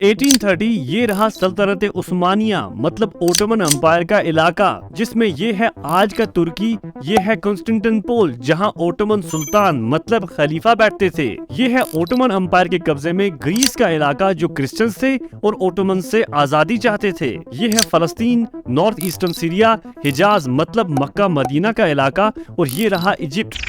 1830 ये रहा सल्तनत उस्मानिया मतलब ओटोमन एम्पायर का इलाका, जिसमें ये है आज का तुर्की, ये है कॉन्स्टेंटिनोपल जहां ओटोमन सुल्तान मतलब खलीफा बैठते थे। ये है ओटोमन एम्पायर के कब्जे में ग्रीस का इलाका जो क्रिश्चियन थे और ओटोमन से आजादी चाहते थे। ये है फलस्तीन, नॉर्थ ईस्टर्न सीरिया, हिजाज मतलब मक्का मदीना का इलाका, और ये रहा इजिप्ट।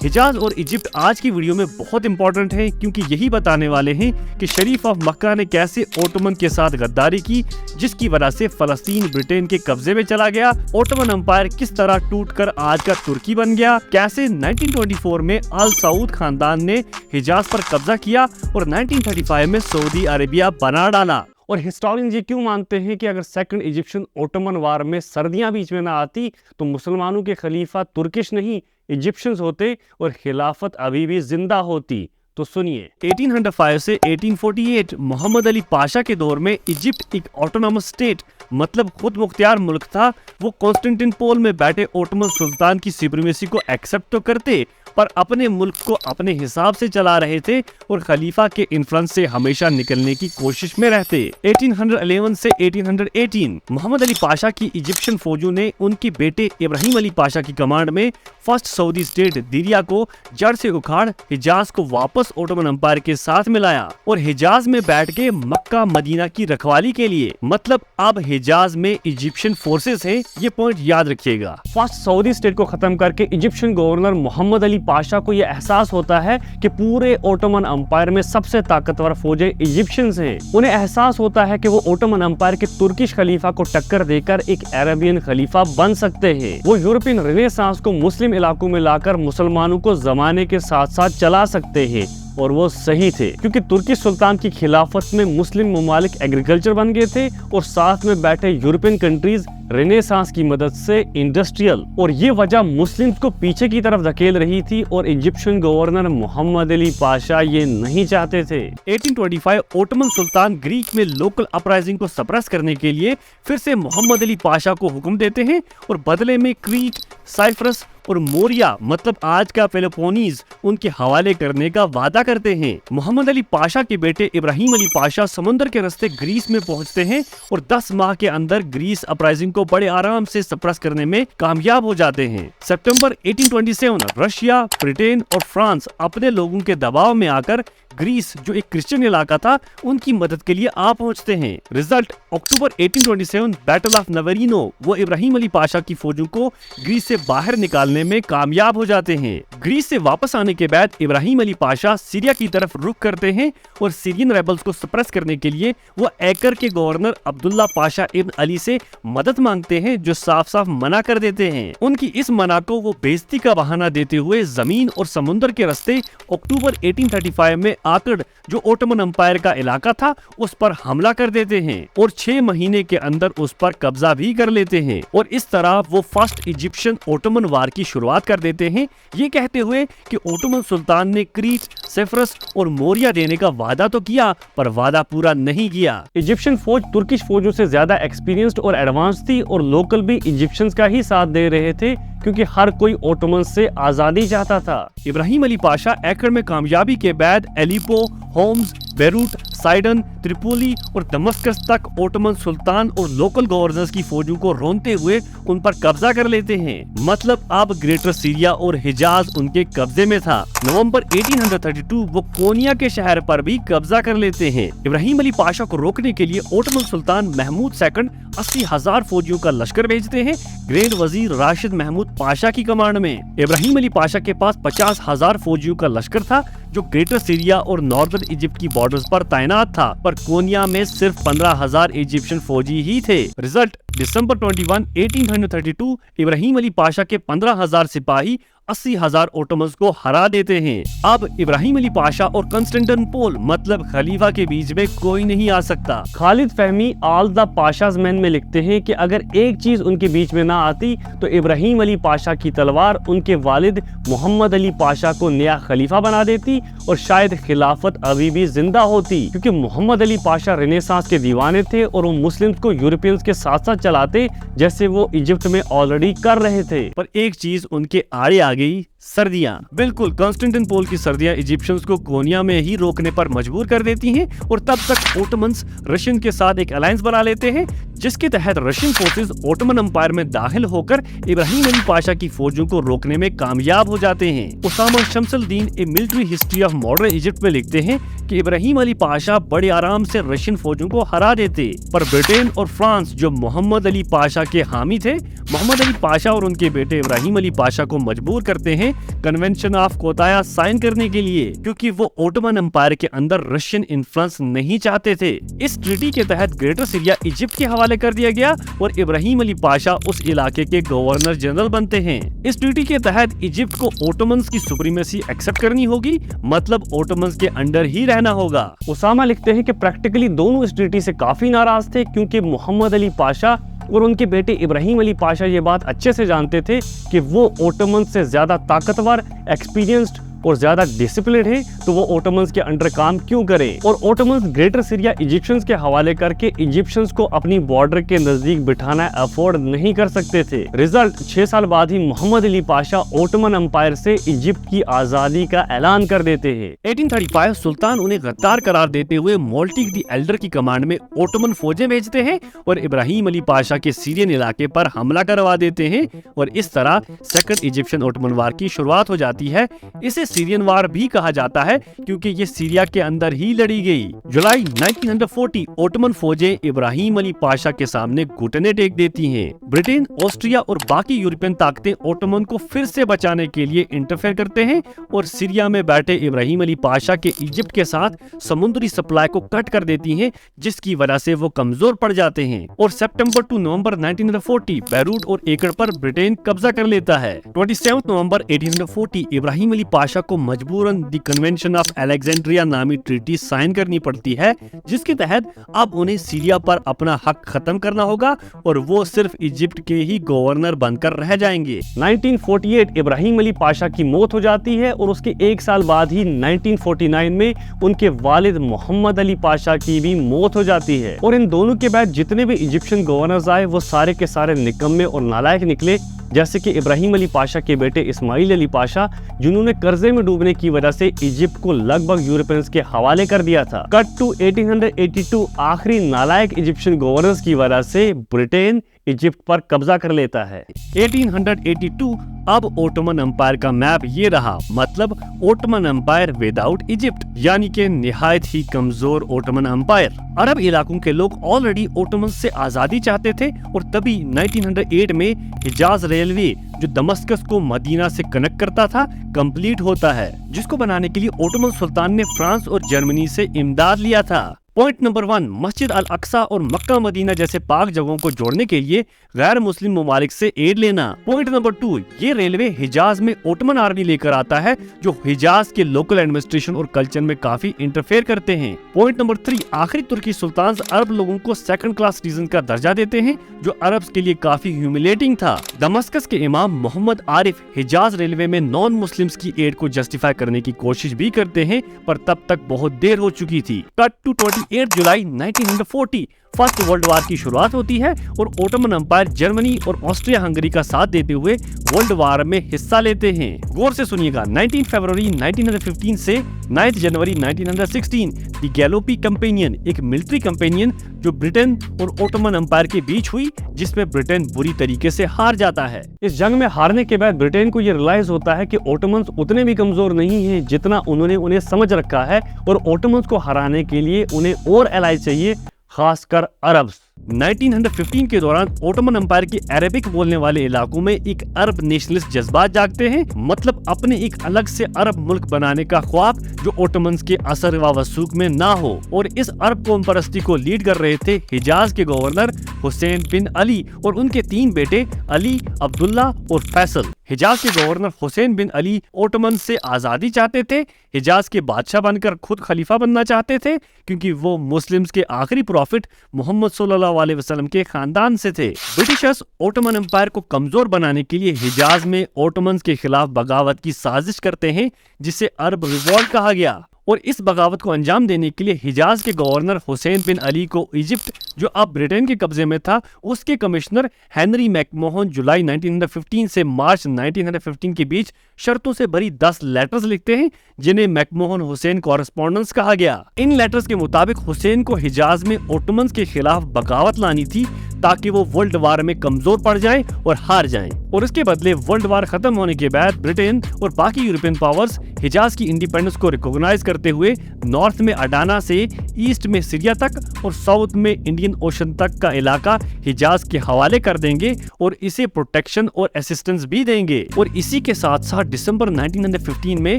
हिजाज और इजिप्ट आज की वीडियो में बहुत इंपॉर्टेंट है क्योंकि यही बताने वाले हैं कि शरीफ ऑफ मक्का ने कैसे ओटोमन के साथ गद्दारी की, जिसकी वजह से फलस्तीन ब्रिटेन के कब्जे में चला गया। ओटोमन एम्पायर किस तरह टूटकर आज का तुर्की बन गया, कैसे 1924 में अल सऊद खानदान ने हिजाज पर कब्जा किया और 1935 में सऊदी अरेबिया बना डाला। और हिस्टोरियन ये क्यों मानते हैं कि अगर सेकंड इजिप्शियन ओटोमन वार में सर्दियां बीच में ना आती तो मुसलमानों के खलीफा तुर्किश नहीं इजिप्शियंस होते और खिलाफत अभी भी जिंदा होती। तो सुनिए, 1805 से 1848 मोहम्मद अली पाशा के दौर में इजिप्ट एक ऑटोनॉमस स्टेट मतलब खुद मुख्तियार मुल्क था। वो कॉन्स्टेंटिनोपल में बैठे ओटोमन सुल्तान की सुप्रीमेसी को एक्सेप्ट तो करते पर अपने मुल्क को अपने हिसाब से चला रहे थे और खलीफा के इन्फ्लुएंस से हमेशा निकलने की कोशिश में रहते। 1811 से 1818 मोहम्मद अली पाशा की इजिप्शियन फौजों ने उनके बेटे इब्राहिम अली पाशा की कमांड में फर्स्ट सऊदी स्टेट दिरिया को जड़ से उखाड़ हिजाज को वापस ओटोमन एम्पायर के साथ मिलाया और हिजाज में बैठ के मक्का मदीना की रखवाली के लिए, मतलब अब हिजाज में इजिप्शियन फोर्सेस हैं, ये पॉइंट याद रखिएगा। फर्स्ट सऊदी स्टेट को खत्म करके इजिप्शियन गवर्नर मोहम्मद अली पाशा को यह एहसास होता है कि पूरे ओटोमन एम्पायर में सबसे ताकतवर फौजें इजिप्शियंस हैं। उन्हें एहसास होता है कि वो ओटोमन एम्पायर के तुर्किश खलीफा को टक्कर देकर एक अरेबियन खलीफा बन सकते हैं। वो यूरोपियन रेनेसांस को मुस्लिम इलाकों में लाकर मुसलमानों को जमाने के साथ साथ चला सकते हैं। और वो सही थे क्योंकि तुर्की सुल्तान की खिलाफत में मुस्लिम ममालिक एग्रीकल्चर बन गए थे और साथ में बैठे यूरोपियन कंट्रीज रेनेसांस की मदद से इंडस्ट्रियल, और ये वजह मुस्लिम्स को पीछे की तरफ धकेल रही थी और इजिप्शियन गवर्नर मोहम्मद अली पाशा ये नहीं चाहते थे। 1825 ओटोमन सुल्तान ग्रीक में लोकल अपराइजिंग को सप्रेस करने के लिए फिर से मोहम्मद अली पाशा को हुक्म देते हैं और बदले में क्रीट, साइप्रस और मोरिया मतलब आज का पेलोपोनीज उनके हवाले करने का वादा करते हैं। मोहम्मद अली पाशा के बेटे इब्राहिम अली पाशा समुद्र के रास्ते ग्रीस में पहुंचते हैं और 10 माह के अंदर ग्रीस अपराइजिंग को बड़े आराम से सप्रेस करने में कामयाब हो जाते हैं। सितंबर 1827 रशिया, ब्रिटेन और फ्रांस अपने लोगों के दबाव में आकर ग्रीस जो एक क्रिश्चियन इलाका था उनकी मदद के लिए आ पहुंचते हैं। रिजल्ट अक्टूबर 1827 बैटल ऑफ नवेरिनो, वो इब्राहिम अली पाशा की फौजों को ग्रीस से बाहर निकालने में कामयाब हो जाते हैं। ग्रीस से वापस आने के बाद इब्राहिम अली पाशा सीरिया की तरफ रुख करते हैं और सीरियन रेबल्स को सप्रेस करने के लिए वो एकर के गवर्नर अब्दुल्ला पाशा इब्न अली से मदद मांगते हैं जो साफ साफ मना कर देते हैं। उनकी इस मना को वो बेइज्जती का बहाना देते हुए जमीन और समुद्र के रास्ते अक्टूबर 1835 में आकर जो ओटोमन एम्पायर का इलाका था उस पर हमला कर देते हैं और 6 महीने के अंदर उस पर कब्जा भी कर लेते हैं और इस तरह वो फर्स्ट इजिप्शियन ओटोमन वार की शुरुआत कर देते हैं, ये कहते हुए कि ओटोमन सुल्तान ने क्रीट, साइप्रस और मोरिया देने का वादा तो किया पर वादा पूरा नहीं किया। इजिप्शियन फौज तुर्किश फौजों से ज्यादा एक्सपीरियंस्ड और एडवांस थी और लोकल भी इजिप्शियंस का ही साथ दे रहे थे क्योंकि हर कोई ओटोमन से आजादी चाहता था। इब्राहिम अली पाशा एकड़ में कामयाबी के बाद एलिपो, होम्स, बेरूट, साइडन, त्रिपोली और दमस्कस तक ओटोमन सुल्तान और लोकल गवर्नर्स की फौजों को रोनते हुए उन पर कब्जा कर लेते हैं। मतलब अब ग्रेटर सीरिया और हिजाज उनके कब्जे में था। नवंबर 1832 वो कोनिया के शहर पर भी कब्जा कर लेते हैं। इब्राहिम अली पाशा को रोकने के लिए ओटोमन सुल्तान महमूद सेकंड 80,000 फौजियों का लश्कर भेजते हैं ग्रैंड वजीर राशिद महमूद पाशा की कमांड में। इब्राहिम अली पाशा के पास 50,000 फौजियों का लश्कर था जो ग्रेटर सीरिया और नॉर्दर्न इजिप्ट की बॉर्डर्स पर तैनात था, पर कोनिया में सिर्फ 15,000 इजिप्शियन फौजी ही थे। रिजल्ट दिसंबर 21, 1832 इब्राहिम अली पाशा के 15,000 सिपाही 80,000 ओटोमन्स को हरा देते हैं। अब इब्राहिम अली पाशा और कॉन्स्टेंटिनोपल मतलब खलीफा के बीच में कोई नहीं आ सकता। खालिद फहमी ऑल द पाशाज मैन में लिखते हैं कि अगर एक चीज उनके बीच में ना आती तो इब्राहिम अली पाशा की तलवार उनके वालिद मोहम्मद अली पाशा को नया खलीफा बना देती और शायद खिलाफत अभी भी जिंदा होती, क्योंकि मोहम्मद अली पाशा रेनेसांस के दीवाने थे और वो मुस्लिम्स को यूरोपियंस के साथ साथ चलाते जैसे वो इजिप्ट में ऑलरेडी कर रहे थे। पर एक चीज उनके आड़े आ गई सर्दियां। बिल्कुल, कॉन्स्टेंटिनोपल की सर्दियां इजिप्शियंस को कोनिया में ही रोकने पर मजबूर कर देती हैं और तब तक ओटोमन्स रशियन के साथ एक अलायंस बना लेते हैं, जिसके तहत रशियन फोर्सेस ओटोमन एम्पायर में दाखिल होकर इब्राहिम अली पाशा की फौजों को रोकने में कामयाब हो जाते हैं। Usama Shamsuddin a military history of modern Egypt में लिखते हैं कि इब्राहिम अली पाशा बड़े आराम से रशियन फौजों को हरा देते, पर ब्रिटेन और फ्रांस जो मोहम्मद अली पाशा के हामी थे, मोहम्मद अली पाशा और उनके बेटे इब्राहिम अली पाशा को मजबूर करते हैं कन्वेंशन ऑफ कोताया साइन करने के लिए, क्योंकि वो ओटोमन एम्पायर के अंदर रशियन इन्फ्लुएंस नहीं चाहते थे। इस ट्रीटी के तहत ग्रेटर सीरिया इजिप्ट के हवाले कर दिया गया और इब्राहिम अली पाशा उस इलाके के गवर्नर जनरल बनते हैं। इस ट्रीटी के तहत इजिप्ट को ओटोमन्स की सुप्रीमेसी एक्सेप्ट करनी होगी, मतलब ओटोमन्स के अंडर ही रहना होगा। उसामा लिखते हैं कि प्रैक्टिकली दोनों इस ट्रीटी से काफी नाराज थे, क्योंकि मोहम्मद अली पाशा और उनके बेटे इब्राहिम अली पाशा ये बात अच्छे से जानते थे कि वो ओटोमन से ज्यादा ताकतवर, एक्सपीरियंस्ड और ज्यादा डिसिप्लिन है, तो वो ओटोमन्स के अंडर काम क्यों करें। और ओटोमन्स ग्रेटर सीरिया इजिप्शियंस के हवाले करके इजिप्शियंस को अपनी बॉर्डर के नजदीक बिठाना अफोर्ड नहीं कर सकते थे। रिजल्ट 6 साल बाद ही मोहम्मद अली पाशा ओटोमन एम्पायर से इजिप्ट की आजादी का ऐलान कर देते हैं। 1835 सुल्तान उन्हें गद्दार करार देते हुए मोल्टिक दी एल्डर की कमांड में ओटोमन फौजें भेजते हैं और इब्राहिम अली पाशा के सीरियन इलाके पर हमला करवा देते हैं और इस तरह सेकंड इजिप्शियन ओटोमन वार की शुरुआत हो जाती है। इसे सीरियन वार भी कहा जाता है क्योंकि ये सीरिया के अंदर ही लड़ी गई। जुलाई 1940 ओटोमन फौजें इब्राहिम अली पाशा के सामने घुटने टेक देती हैं। ब्रिटेन, ऑस्ट्रिया और बाकी यूरोपियन ताकतें ओटोमन को फिर से बचाने के लिए इंटरफेयर करते हैं और सीरिया में बैठे इब्राहिम अली पाशा के इजिप्ट के साथ समुद्री सप्लाई को कट कर देती हैं, जिसकी वजह से वो कमजोर पड़ जाते हैं और सितंबर टू नवंबर 1940 बैरूट और एकड़ पर ब्रिटेन कब्जा कर लेता है। 27 नवंबर 1840 इब्राहिम अली पाशा को मजबूरन दी कन्वेंशन ऑफ अलेक्जेंड्रिया नामी ट्रीटी साइन करनी पड़ती है, जिसके तहत अब उन्हें सीरिया पर अपना हक खत्म करना होगा और वो सिर्फ इजिप्ट के ही गवर्नर बनकर रह जाएंगे। 1948 इब्राहिम अली पाशा की मौत हो जाती है और उसके 1 साल बाद ही 1949 में उनके वालिद मोहम्मद अली पाशा की भी मौत हो जाती है। और इन दोनों के बाद जितने भी इजिप्शियन गवर्नर्स आए वो सारे के सारे निकम्मे और नालायक निकले, जैसे कि इब्राहिम अली पाशा के बेटे इस्माइल अली पाशा, जिन्होंने कर्जे में डूबने की वजह से इजिप्ट को लगभग यूरोपियंस के हवाले कर दिया था। कट टू 1882 आखिरी नालायक इजिप्शियन गवर्नर्स की वजह से ब्रिटेन इजिप्ट पर कब्जा कर लेता है। 1882 अब ओटोमन एम्पायर का मैप ये रहा, मतलब ओटोमन एम्पायर विदाउट इजिप्ट, यानी कि निहायत ही कमजोर ओटोमन एम्पायर। अरब इलाकों के लोग ऑलरेडी ओटोमन से आजादी चाहते थे और तभी 1908 में हिजाज रेलवे, जो दमस्कस को मदीना से कनेक्ट करता था, कंप्लीट होता है, जिसको बनाने के लिए ओटोमन सुल्तान ने फ्रांस और जर्मनी से इमदाद लिया था। पॉइंट नंबर 1, मस्जिद अल अक्सा और मक्का मदीना जैसे पाक जगहों को जोड़ने के लिए गैर मुस्लिम ममालिक से एड लेना। पॉइंट नंबर 2, ये रेलवे हिजाज में ओटोमन आर्मी लेकर आता है, जो हिजाज के लोकल एडमिनिस्ट्रेशन और कल्चर में काफी इंटरफेयर करते हैं। पॉइंट नंबर 3, आखिरी तुर्की सुल्तान अरब लोगों को सेकंड क्लास सिटीजन का दर्जा देते हैं, जो अरब्स के लिए काफी ह्यूमिलेटिंग था। दमस्कस के इमाम मोहम्मद आरिफ हिजाज रेलवे में नॉन मुस्लिम्स की एड को जस्टिफाई करने की कोशिश भी करते हैं, पर तब तक बहुत देर हो चुकी थी। कट टू 28 जुलाई 1940 फर्स्ट वर्ल्ड वार की शुरुआत होती है और ओटोमन एम्पायर जर्मनी और ऑस्ट्रिया हंगरी का साथ देते हुए वर्ल्ड वार में हिस्सा लेते हैं। गौर से सुनिएगा, 19 फरवरी 1915 से 9 जनवरी 1916 दी गैलोपी कंपेनियन, एक मिलिट्री कंपेनियन जो ब्रिटेन और ओटोमन एम्पायर के बीच हुई, जिसमें ब्रिटेन बुरी तरीके से हार जाता है। इस जंग में हारने के बाद ब्रिटेन को ये रियलाइज होता है कि ओटोमन्स उतने भी कमजोर नहीं हैं जितना उन्होंने उन्हें समझ रखा है और ओटोमन्स को हराने के लिए उन्हें और एलाय चाहिए, खासकर अरब्स। 1915 के दौरान ओटोमन एम्पायर के अरेबिक बोलने वाले इलाकों में एक अरब नेशनलिस्ट जज्बात जागते हैं, मतलब अपने एक अलग से अरब मुल्क बनाने का ख्वाब जो ओटोमन्स के असर व वसूक में ना हो। और इस अरब कौम परस्ती को लीड कर रहे थे हिजाज के गवर्नर हुसैन बिन अली और उनके 3 बेटे अली, अब्दुल्ला और फैसल। हिजाज के governor Hussain bin Ali Ottoman से आजादी चाहते थे, हिजाज के बादशाह बनकर खुद खलीफा बनना चाहते थे, क्योंकि वो मुस्लिम्स के आखिरी प्रॉफिट मोहम्मद सल्लल्लाहु अलैहि वसल्लम के खानदान से थे। ब्रिटिशर्स ओटोमन एम्पायर को कमजोर बनाने के लिए हिजाज में ओटोमन्स के खिलाफ बगावत की साजिश करते हैं, जिसे अरब रिवॉल्ट कहा गया। اور اس بغاوت کو انجام دینے کے لیے حجاز کے گورنر حسین بن علی کو ایجپٹ جو اب برٹن کے قبضے میں تھا اس کے کمشنر ہنری میک موہن جولائی 1915 سے مارچ 1915 کے بیچ شرطوں سے بھری 10 لیٹرز لکھتے ہیں جنہیں میک موہن حسین کورسپونڈنس کہا گیا۔ ان لیٹرز کے مطابق حسین کو حجاز میں اوٹومنز کے خلاف بغاوت لانی تھی تاکہ وہ ورلڈ وار میں کمزور پڑ جائیں اور ہار جائیں، اور اس کے بدلے ورلڈ وار ختم ہونے کے بعد برٹن اور باقی یورپین پاورز حجاز کی انڈیپینڈنس کو ریکوگنائز کرتے ہوئے نارتھ میں اڈانا سے ایسٹ میں سیریا تک اور ساؤتھ میں انڈین اوشن تک کا علاقہ حجاز کے حوالے کر دیں گے اور اسے پروٹیکشن اور اسسٹنس بھی دیں گے۔ اور اسی کے ساتھ ساتھ دسمبر 1915 میں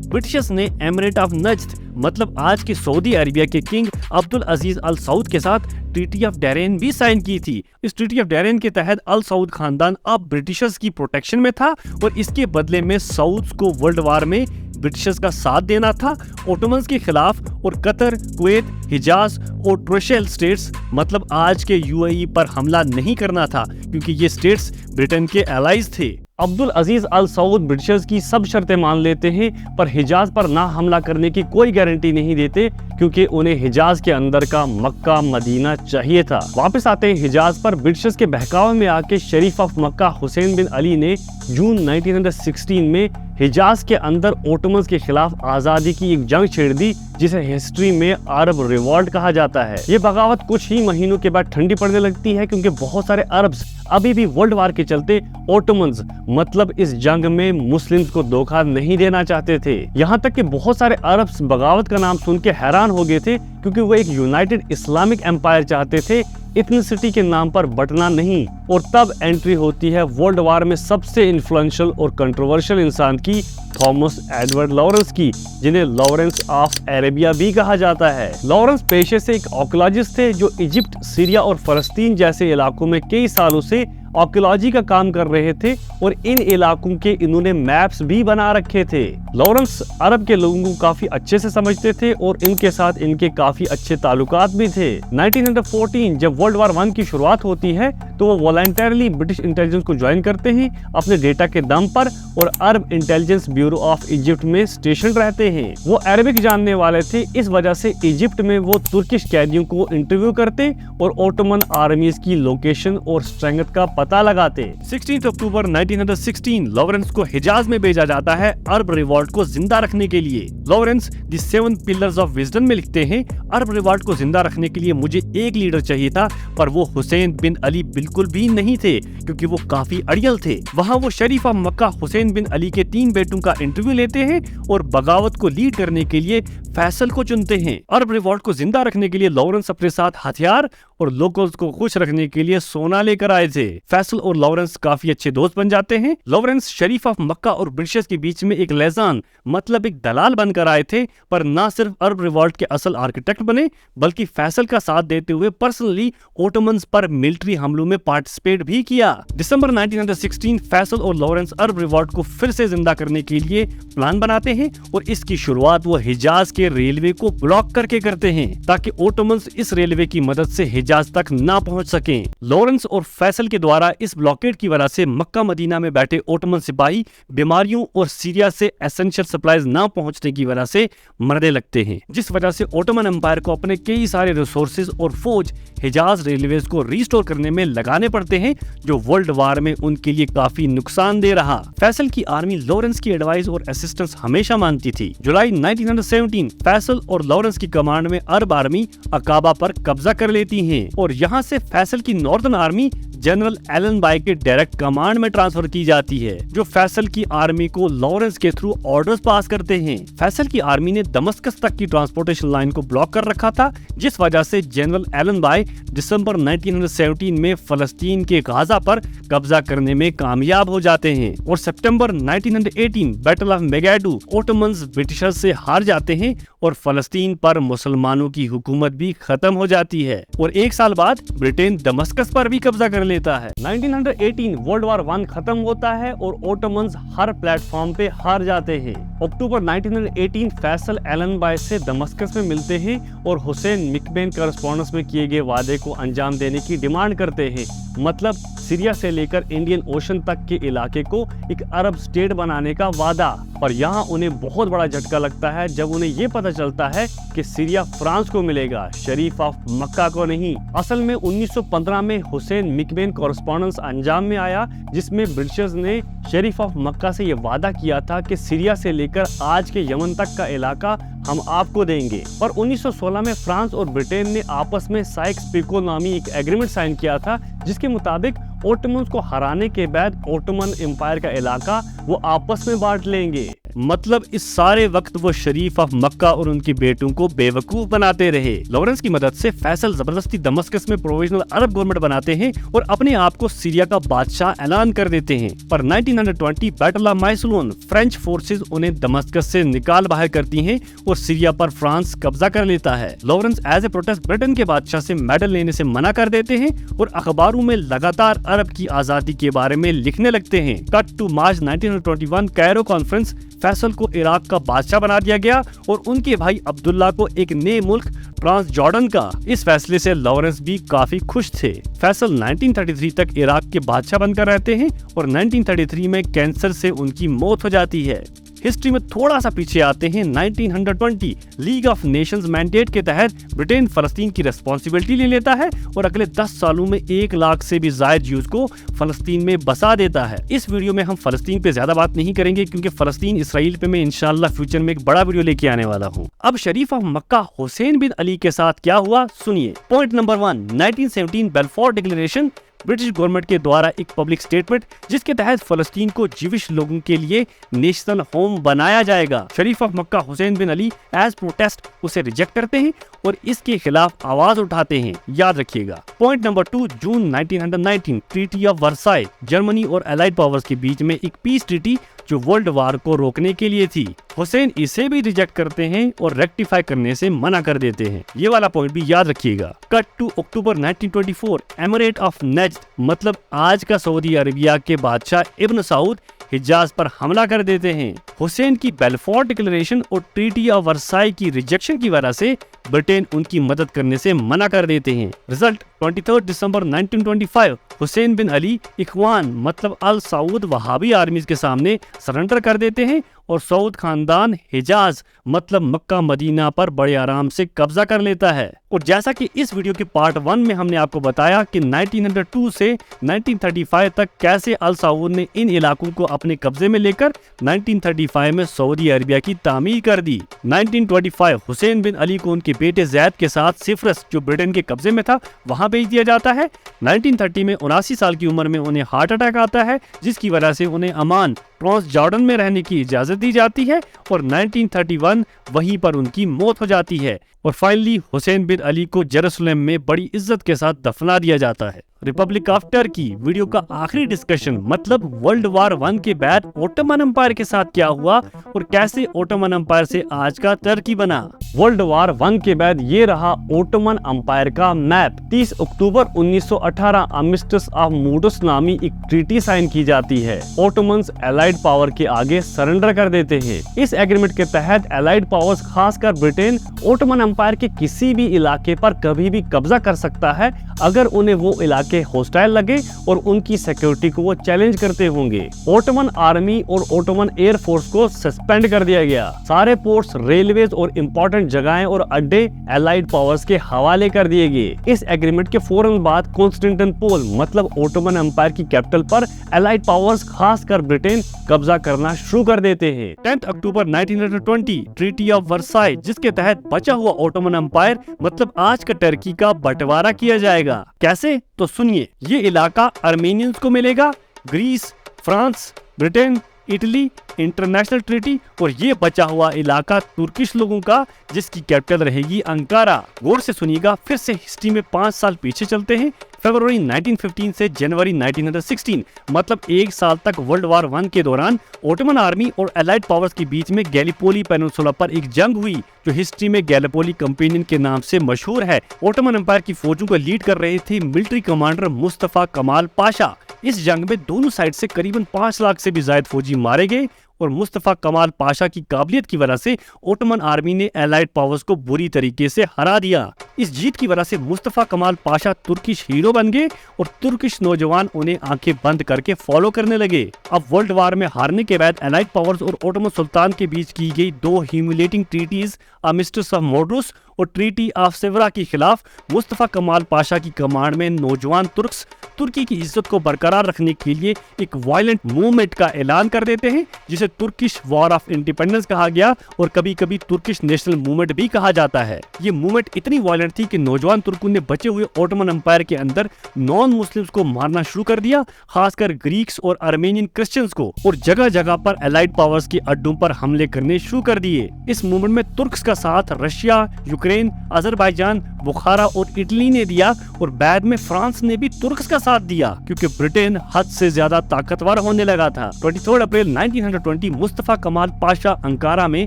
برٹشرز نے ایمریٹ آف نجد مطلب آج کے سعودی عربیہ کے کنگ عبدالعزیز ال سعود کے ساتھ ٹریٹی آف ڈیرین بھی سائن کی تھی۔ اس ٹریٹی آف ڈیرین کے تحت ال سعود خاندان اب برٹشرز کی پروٹیکشن میں تھا اور اس کے بدلے میں سعودز کو ورلڈ وار میں برٹشرز کا ساتھ دینا تھا، اوٹومنز کے خلاف، اور قطر، کویت، حجاز اور ٹروشیل سٹیٹس مطلب آج کے UAE پر حملہ نہیں کرنا تھا کیونکہ یہ سٹیٹس برٹن کے الائز تھے۔ عبدالعزیز ال سعود برٹشرز کی سب شرطیں مان لیتے ہیں پر حجاز پر نہ حملہ کرنے کی کوئی گارنٹی نہیں دیتے کیونکہ انہیں حجاز کے اندر کا مکہ مدینہ چاہیے تھا۔ واپس آتے ہیں حجاز پر، برٹشرز کے بہکاوے میں آ کے شریف آف مکہ حسین بن علی نے جون 1916 میں حجاز کے اندر اوٹومنز کے خلاف آزادی کی ایک جنگ چھیڑ دی جسے ہسٹری میں عرب ریوولٹ کہا جاتا ہے۔ یہ بغاوت کچھ ہی مہینوں کے بعد ٹھنڈی پڑنے لگتی ہے کیونکہ بہت سارے عربز ابھی بھی ورلڈ وار کے چلتے اوٹومنز مطلب اس جنگ میں مسلمز کو دھوکہ نہیں دینا چاہتے تھے۔ یہاں تک کہ بہت سارے عربز بغاوت کا نام سن کے حیران ہو گئے تھے کیونکہ وہ ایک یونائٹڈ اسلامک امپائر چاہتے تھے، ایتھنسٹی کے نام پر بٹنا نہیں۔ اور تب انٹری ہوتی ہے ورلڈ وار میں سب سے انفلوئنشل اور کنٹروورشل انسان کی، تھامس ایڈورڈ لارنس کی، جنہیں لارنس آف عربیہ بھی کہا جاتا ہے۔ لارنس پیشے سے ایک آرکیولوجسٹ تھے جو ایجپٹ، سیریا اور فلسطین جیسے علاقوں میں کئی سالوں سے آرکیولوجی کا کام کر رہے تھے اور ان علاقوں کے انہوں نے میپس بھی بنا رکھے تھے۔ لارنس عرب کے لوگوں کو کافی اچھے سے سمجھتے تھے اور ان کے ساتھ ان کے کافی اچھے تعلقات بھی تھے۔ 1914 جب ورلڈ وار 1 کی شروعات ہوتی ہے تو وہ والنٹرلی برٹش انٹیلیجنس کو جوائن کرتے ہیں اپنے ڈیٹا کے دم پر اور عرب انٹیلیجنس بیورو آف ایجپٹ میں اسٹیشن رہتے ہیں۔ وہ عربک جاننے والے تھے، اس وجہ سے ایجپٹ میں وہ ترکش قیدیوں کو انٹرویو کرتے اور اوٹومن آرمیز کی لوکیشن اور اسٹرینگتھ کا پتہ لگاتے۔ 16 اکتوبر 1916 لارنس کو حجاز میں بھیجا جاتا ہے عرب ریوولٹ کو زندہ رکھنے کے لیے۔ Lawrence the 7 pillars of wisdom میں لکھتے ہیں، عرب ریوولٹ کو زندہ رکھنے کے لیے مجھے ایک لیڈر چاہیے تھا پر وہ حسین بن علی بالکل بھی نہیں تھے کیونکہ وہ کافی اڑیل تھے۔ وہاں وہ شریف آف مکہ حسین بن علی کے 3 بیٹوں کا انٹرویو لیتے ہیں اور بغاوت کو لیڈ کرنے کے لیے فیصل کو چنتے ہیں۔ عرب ریوولٹ کو زندہ رکھنے کے لیے لارنس اپنے ساتھ ہتھیار اور لوکلز کو خوش رکھنے کے لیے سونا لے کر آئے تھے۔ فیصل اور لارنس کافی اچھے دوست بن جاتے ہیں۔ لارنس شریف آف مکہ اور برٹشرز کے بیچ میں ایک لیزان مطلب ایک دلال بن کر آئے تھے پر نہ صرف عرب ریوولٹ کے اصل آرکیٹیکٹ بنے بلکہ فیصل کا ساتھ دیتے ہوئے پرسنلی اوٹومنز پر ملٹری حملوں میں پارٹیسپیٹ بھی کیا۔ دسمبر 1916 فیصل اور لارنس عرب ریوولٹ کو پھر سے زندہ کرنے کے لیے پلان بناتے ہیں اور اس کی شروعات وہ حجاز کے ریلوے کو بلاک کر کے کرتے ہیں تاکہ اوٹومنز اس ریلوے کی مدد سے حجاز تک نہ پہنچ سکیں۔ لارنس اور فیصل کے دوارا اس بلاکیڈ کی وجہ سے مکہ مدینہ میں بیٹھے اوٹومن سپاہی بیماریوں اور سیریا سے ایسنشل سپلائز نہ پہنچنے کی وجہ سے مرنے لگتے ہیں، جس وجہ سے اوٹومن امپائر کو اپنے کئی سارے ریسورسز اور فوج حجاز ریلویز کو ریسٹور کرنے میں لگانے پڑتے ہیں جو ورلڈ وار میں ان کے لیے کافی نقصان دہ رہا۔ فیصل کی آرمی لارنس کی ایڈوائز اور اسسٹنس ہمیشہ مانتی تھی۔ جولائی 1917 فیصل اور لارنس کی کمانڈ میں عرب آرمی عقابہ پر قبضہ کر لیتی ہیں اور یہاں سے فیصل کی northern army general Allenby کے ڈائریکٹ کمانڈ میں ٹرانسفر کی جاتی ہے جو فیصل کی آرمی کو لارنس کے تھرو آرڈرز پاس کرتے ہیں۔ فیصل کی آرمی نے دمسکس تک کی ٹرانسپورٹیشن لائن کو بلاک کر رکھا تھا جس وجہ سے جنرل ایلن بائی دسمبر 1917 میں فلسطین کے غازہ پر قبضہ کرنے میں کامیاب ہو جاتے ہیں اور سپٹمبر 1918 بیٹل آف میگیڈو اوٹومنز برٹشرز سے ہار جاتے ہیں اور فلسطین پر مسلمانوں کی حکومت بھی ختم ہو جاتی ہے اور ایک سال بعد برٹن دمسکس پر بھی قبضہ کر لیتا ہے۔ 1918 ورلڈ وار 1 ختم ہوتا ہے اور اوٹومنز ہر پلیٹ فارم پہ ہار جاتے ہیں۔ اکتوبر 1918 فیصل ایلن بائی سے دمسکس میں ملتے ہیں اور حسین مکبین کارسپونڈنس میں کیے گئے وعدے کو انجام دینے کی ڈیمانڈ کرتے ہیں، مطلب सीरिया से लेकर इंडियन ओशन तक के इलाके को एक अरब स्टेट बनाने का वादा। और यहाँ उन्हें बहुत बड़ा झटका लगता है जब उन्हें ये पता चलता है कि सीरिया फ्रांस को मिलेगा, शरीफ ऑफ मक्का को नहीं। असल में 1915 में हुसैन मिकमेन कॉरेस्पॉन्डेंस अंजाम में आया, जिसमें ब्रिटिशर्स ने शरीफ ऑफ मक्का से ये वादा किया था कि सीरिया से लेकर आज के यमन तक का इलाका हम आपको देंगे। और 1916 में फ्रांस और ब्रिटेन ने आपस में साइक्स-पिको नामी एक एग्रीमेंट साइन किया था, जिसके मुताबिक ओटोमन्स को हराने के बाद ओटोमन एम्पायर का इलाका वो आपस में बांट लेंगे। मतलब इस सारे वक्त वो शरीफ ऑफ मक्का और उनके बेटों को बेवकूफ बनाते रहे। लॉरेंस की मदद से फैसल जबरदस्ती दमस्कस में प्रोविजनल अरब गवर्नमेंट बनाते हैं और अपने आप को सीरिया का बादशाह ऐलान कर देते हैं। पर 1920 बैटल ऑफ माइसलून फ्रेंच फोर्सेस उन्हें दमस्कस से निकाल बाहर करती हैं और सीरिया पर फ्रांस कब्जा कर लेता है। Lawrence as a protest Britain के बादशाह से मेडल लेने से मना कर देते हैं और अखबारों में लगातार अरब की आजादी के बारे में लिखने लगते हैं। Cut to March 1921 Cairo conference, Faisal को इराक का बादशाह बना दिया गया और उनके भाई अब्दुल्ला को एक नए मुल्क ट्रांस जॉर्डन का। इस फैसले से लॉरेंस भी काफी खुश थे। फैसल 1933 तक इराक के बादशाह बनकर रहते हैं और 1933 में कैंसर से उनकी मौत हो जाती है। हिस्ट्री में थोड़ा सा पीछे आते हैं। 1920 लीग ऑफ नेशंस मैंडेट के तहत ब्रिटेन फलस्तीन की रिस्पॉन्सिबिलिटी ले लेता है और अगले 10 सालों में 1 लाख से भी ज्यादा ज्यूज को फलस्तीन में बसा देता है। इस वीडियो में हम फलस्तीन पे ज्यादा बात नहीं करेंगे क्योंकि फलस्तीन इसराइल पे मैं इंशाल्लाह फ्यूचर में एक बड़ा वीडियो लेके आने वाला हूँ। अब शरीफ of Mecca Hussein bin Ali के साथ क्या हुआ, सुनिए। Point number 1, 1917 Balfour declaration, British government के द्वारा एक पब्लिक स्टेटमेंट जिसके तहत फलस्तीन को जीविश लोगों के लिए नेशनल होम बनाया जाएगा। Sharif of Mecca Hussein bin Ali as protest उसे रिजेक्ट करते हैं और इसके खिलाफ आवाज उठाते हैं, याद रखिएगा। Point number 2, June 1919 treaty of Versailles, Germany और एलाइड पावर्स के बीच में एक पीस ट्रीटी जो वर्ल्ड वार को रोकने के लिए थी। हुसैन इसे भी रिजेक्ट करते हैं और रेक्टिफाई करने से मना कर देते हैं, ये वाला पॉइंट भी याद रखिएगा। Cut to October 1924, emirate of Najd मतलब आज का सऊदी अरेबिया के बादशाह इब्न सऊद हिजाज पर हमला कर देते हैं। हुसैन की बेल्फोर डिक्लेरेशन और ट्रीटी ऑफ वर्साई की रिजेक्शन की वजह से ब्रिटेन उनकी मदद करने से मना कर देते हैं। रिजल्ट 23 दिसंबर 1925, हुसैन बिन अली इखवान मतलब अल सऊद वहाबी आर्मीज के सामने सरेंडर कर देते हैं और सऊद खानदान हिजाज मतलब मक्का मदीना पर बड़े आराम से कब्जा कर लेता है। और जैसा कि इस वीडियो के पार्ट 1 में हमने आपको बताया कि 1902 से 1935 तक कैसे अल सऊद ने इन इलाकों को अपने कब्जे में लेकर 1935 में सऊदी अरबिया की तामीर कर दी। 1925 हुसैन बिन अली को उनके बेटे जैद के साथ सिफरस जो ब्रिटेन के कब्जे में था वहां भेज दिया जाता है। 1930 में 79 साल की उम्र में उन्हें हार्ट अटैक आता है, जिसकी वजह से उन्हें अमान ट्रांस जॉर्डन में रहने की इजाजत दी जाती है और 1931 वहीं पर उनकी मौत हो जाती है। और फाइनली हुसैन बिन अली को जेरूसलम में बड़ी इज्जत के साथ दफना दिया जाता है। रिपब्लिक ऑफ टर्की वीडियो का आखिरी डिस्कशन मतलब वर्ल्ड वार 1 के बाद ओटोमन एम्पायर के साथ क्या हुआ और कैसे ओटोमन एम्पायर से आज का टर्की बना। वर्ल्ड वार 1 के बाद ये रहा ओटोमन एम्पायर का map. 30 October 1918 armistice of moods नामी एक ट्रीटी साइन की जाती है। ओटोमन्स एलाइड पावर के आगे सरेंडर कर देते हैं। इस एग्रीमेंट के तहत एलाइड पावर्स खासकर ब्रिटेन ओटोमन एम्पायर के किसी भी इलाके पर कभी भी कब्जा कर सकता है अगर उन्हें वो इलाके होस्टाइल लगे और उनकी सिक्योरिटी को वो चैलेंज करते होंगे। ओटोमन आर्मी और ओटोमन एयर फोर्स को सस्पेंड कर दिया गया। सारे पोर्ट्स, रेलवेज और इम्पोर्टेंट जगहें और अड्डे एलाइड पावर्स के हवाले कर दिए गए। इस एग्रीमेंट के फौरन बाद कॉन्स्टेंटिनोपल मतलब ओटोमन एम्पायर की कैपिटल पर एलाइड पावर्स खासकर ब्रिटेन कब्जा करना शुरू कर देते हैं। 10 अक्टूबर 1920 ट्रीटी ऑफ वर्साई जिसके तहत बचा हुआ ओटोमन एम्पायर मतलब आज का टर्की का बंटवारा किया जाएगा। कैसे, तो सुनिए। ये इलाका आर्मेनियंस को मिलेगा, Greece, France, Britain, Italy, international treaty और ये बचा हुआ इलाका तुर्किश लोगों का जिसकी कैपिटल रहेगी अंकारा। गौर से सुनिएगा, फिर से हिस्ट्री में 5 साल पीछे चलते हैं। फरवरी 1915 से जनवरी 1916 मतलब 1 साल तक वर्ल्ड वार 1 के दौरान ओटोमन आर्मी और एलाइड पावर्स के बीच में गैलीपोली पेनिनसुला पर एक जंग हुई जो हिस्ट्री में गैलीपोली कंपेनियन के नाम से मशहूर है। ओटोमन एम्पायर की फौजों को लीड कर रहे थे मिलिट्री कमांडर मुस्तफा कमाल पाशा। इस जंग में दोनों साइड से करीबन 5 लाख से भी ज्यादा फौजी मारे गए اور مصطفیٰ کمال پاشا کی قابلیت کی وجہ سے اوٹومن آرمی نے ایلائڈ پاورز کو بری طریقے سے ہرا دیا۔ اس جیت کی وجہ سے مصطفیٰ کمال پاشا ترکش ہیرو بن گئے اور ترکش نوجوان انہیں آنکھیں بند کر کے فالو کرنے لگے۔ اب ورلڈ وار میں ہارنے کے بعد ایلائڈ پاورز اور اوٹومن سلطان کے بیچ کی گئی 2 ہیوملیٹنگ ٹریٹیز آرمیسٹس آف موڈروس اور ٹریٹی آف سیورا کے خلاف مصطفیٰ کمال پاشا کی کمانڈ میں نوجوان ترکس ترکی کی عزت کو برقرار رکھنے کے لیے ایک وائلنٹ موومنٹ کا اعلان کر دیتے ہیں، جسے ترکش وار آف انڈیپینڈنس کہا گیا اور کبھی کبھی ترکش نیشنل موومنٹ بھی کہا جاتا ہے۔ یہ موومنٹ اتنی وائلنٹ تھی کہ نوجوان ترکوں نے بچے ہوئے اوٹومن امپائر کے اندر نان مسلمز کو مارنا شروع کر دیا، خاص کر گریکس اور ارمینین کرسچنز کو، اور جگہ جگہ پر ایلائڈ پاورز کے اڈوں پر حملے کرنے شروع کر دیے۔ اس موومنٹ میں ترکس کا ساتھ رشیا، یوکرین، آذربائیجان، بخارا اور اٹلی نے دیا، اور بعد میں فرانس نے بھی ترکس کا ساتھ دیا کیونکہ برٹن حد سے زیادہ طاقتور ہونے لگا تھا۔ 23 اپریل 1920 مصطفیٰ کمال پاشا انکارا میں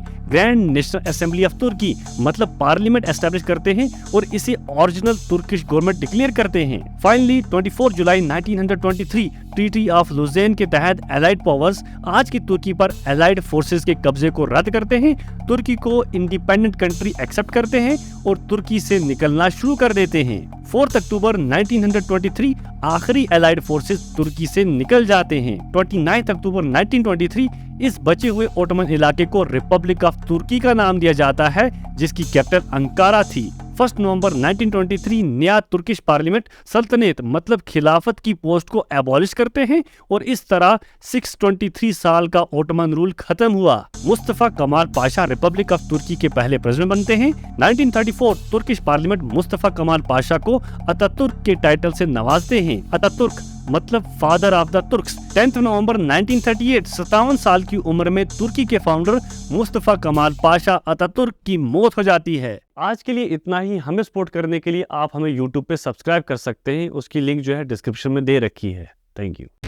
گرینڈ نیشنل اسمبلی آف ترکی مطلب پارلیمنٹ اسٹیبلش کرتے ہیں اور اسے اوریجنل ترکش گورنمنٹ ڈکلیئر کرتے ہیں۔ فائنلی 24 جولائی 1923 ٹریٹی آف لوزین کے تحت ایلائڈ پاورز آج کی ترکی پر ایلائڈ فورسز کے قبضے کو رد کرتے ہیں، ترکی کو انڈیپینڈنٹ کنٹری ایکسپٹ کرتے ہیں اور ترکی سے نکلنا شروع کر دیتے ہیں۔ 4 اکتوبر 1923 آخری ایلائڈ فورسز ترکی سے نکل جاتے ہیں۔ 29 اکتوبر 1923 اس بچے ہوئے اوٹومن علاقے کو ریپبلک آف ترکی کا نام دیا جاتا ہے، جس کی کیپٹل انکارا تھی۔ 1 نومبر 1923 نیا ترکش پارلیمنٹ سلطنت مطلب خلافت کی پوسٹ کو ایبولش کرتے ہیں اور اس طرح 623 سال کا اوٹومن رول ختم ہوا۔ مصطفیٰ کمال پاشا ریپبلک آف ترکی کے پہلے پریزیڈنٹ بنتے ہیں۔ 1934 ترکش پارلیمنٹ مصطفیٰ کمال پاشا کو اتاتürk کے ٹائٹل سے نوازتے ہیں۔ اتاتürk مطلب فادر آف دا ترکس۔ 10 نومبر 1938 57 سال کی عمر میں ترکی کے فاؤنڈر مصطفیٰ کمال پاشا اتاتürk کی موت ہو جاتی ہے۔ آج کے لیے اتنا ہی۔ ہمیں سپورٹ کرنے کے لیے آپ ہمیں YouTube پہ سبسکرائب کر سکتے ہیں، اس کی لنک جو ہے ڈسکرپشن میں دے رکھی ہے۔ Thank you.